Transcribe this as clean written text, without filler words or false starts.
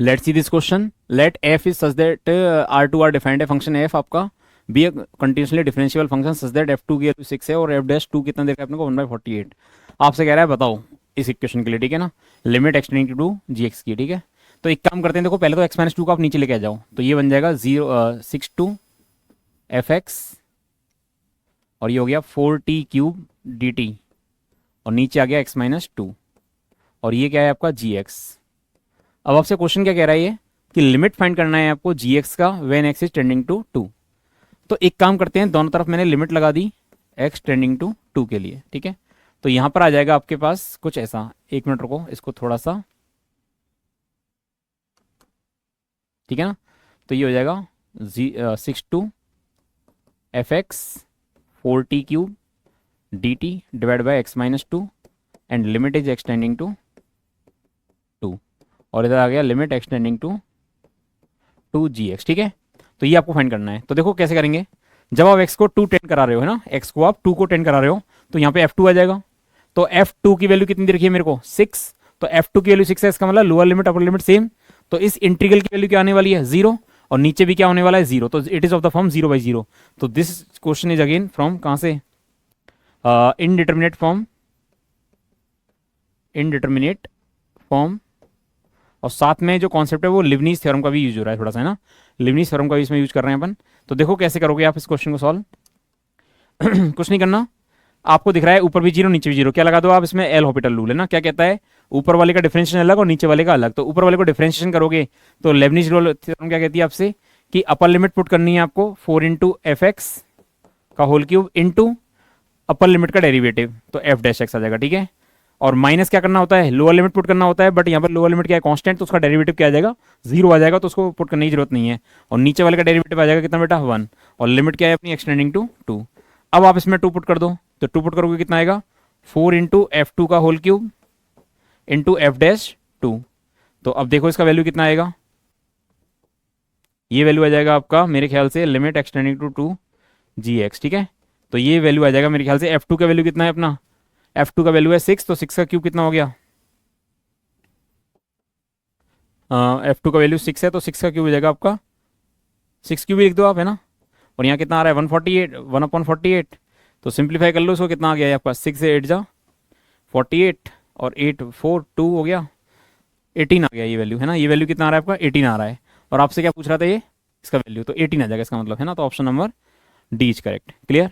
Let's see this question. Let f is such that R to R defined है function f आपका be a continuously differential function such that f two की value 6 है और F dash to कितना देखा अपने को 1/48। आपसे कह रहा है बताओ इस इक्वेशन के लिए, ठीक है ना, limit extending to g x की, ठीक है। तो एक काम करते हैं, देखो पहले तो एक्स माइनस टू को आप नीचे लेके आ जाओ, तो ये बन जाएगा 0 6 2 एफ एक्स और ये हो गया 4t³ dt और नीचे आ गया एक्स माइनस टू और ये क्या है आपका जी एक्स। अब आपसे क्वेश्चन क्या कह रहा है ये कि लिमिट फाइंड करना है आपको जी एक्स का when x is tending to two. तो एक काम करते हैं, दोनों तरफ मैंने लिमिट लगा दी एक्स टेंडिंग टू टू के लिए, ठीक है। तो यहां पर आ जाएगा आपके पास कुछ ऐसा, एक मिनट रुको इसको थोड़ा सा, ठीक है ना। तो ये हो जाएगा 6 2 f x 4t³ dt divide by x minus two and limit is extending to two और इधर आ गया limit extending to two g x, ठीक है। तो ये आपको फाइंड करना है। तो देखो कैसे करेंगे, जब आप एक्स को 2 टेंड करा रहे हो, है ना, एक्स को आप 2 को टेंड करा रहे हो, तो यहाँ पे f2 आ जाएगा। तो f2 की वैल्यू कितनी दे रखी है मेरे को 6, तो f2 की वैल्यू 6 है, इसका मतलब lower limit upper limit same. तो इस इंटीग्रल की वैल्यू क्या आने वाली है 0 और नीचे भी क्या होने वाला है 0, तो it is of the form 0/0। तो this question is again from कहाँ से, इनडिटर्मिनेट फॉर्म, इनडिटर्मिनेट फॉर्म। और साथ में जो कॉन्सेप्ट है वो लिबनीज थ्योरम का भी यूज हो रहा है थोड़ा सा, है ना, लिबनीज थ्योरम का भी इसमें यूज कर रहे हैं अपन। तो देखो कैसे करोगे आप इस क्वेश्चन को सॉल्व। कुछ नहीं करना, आपको दिख रहा है ऊपर भी जीरो नीचे भी जीरो, क्या लगा दो आप इसमें, एल हॉपिटल रूल है ना, क्या कहता है ऊपर वाले का डिफरेंशिएशन अलग और नीचे वाले का अलग। तो ऊपर वाले को डिफरेंशिएशन करोगे तो लेबनीज रूल थ्योरम क्या कहती है आपसे कि अपर लिमिट पुट करनी है आपको 4 इंटू एफ एक्स का whole cube into upper limit का डेरिवेटिव, तो एफ डैश एक्स आ जाएगा, ठीक है। और माइनस क्या करना होता है, लोअर लिमिट पुट करना होता है, बट यहाँ पर लोअर लिमिट क्या है कांस्टेंट, तो उसका डेरिवेटिव क्या आ जाएगा 0 आ जाएगा, तो उसको पुट करने की जरूरत नहीं है। और नीचे वाले का डेरिवेटिव आ जाएगा कितना बेटा 1 और लिमिट क्या है अपनी एक्सटेंडिंग टू 2। अब आप इसमें 2 पुट कर दो, तो 2 पुट करोगे कितना आएगा 4 इंटू एफ टू का whole cube into f dash two. तो अब देखो इसका वैल्यू कितना आएगा, ये वैल्यू आ जाएगा आपका मेरे ख्याल से limit extending to two g x, ठीक है। तो ये वैल्यू आ जाएगा मेरे ख्याल से, एफ टू का वैल्यू कितना है अपना, एफ टू का वैल्यू है 6, तो 6 का क्यूब कितना हो गया, एफ टू का वैल्यू 6 है तो 6 का क्यूब हो जाएगा आपका 6 क्यूब लिख दो आप, है ना। और यहाँ कितना आ रहा है 148, 1/48। तो सिंप्लीफाई कर लो उसको, कितना आ गया आपका 6 से 8 जा 48 और 8 4 2 हो गया 18 आ गया ये वैल्यू, है ना। ये वैल्यू कितना आ रहा है आपका 18 आ रहा है। और आपसे क्या पूछ रहा था ये, इसका वैल्यू, तो 18 आ जाएगा इसका मतलब, है ना। तो option number D is correct. Clear.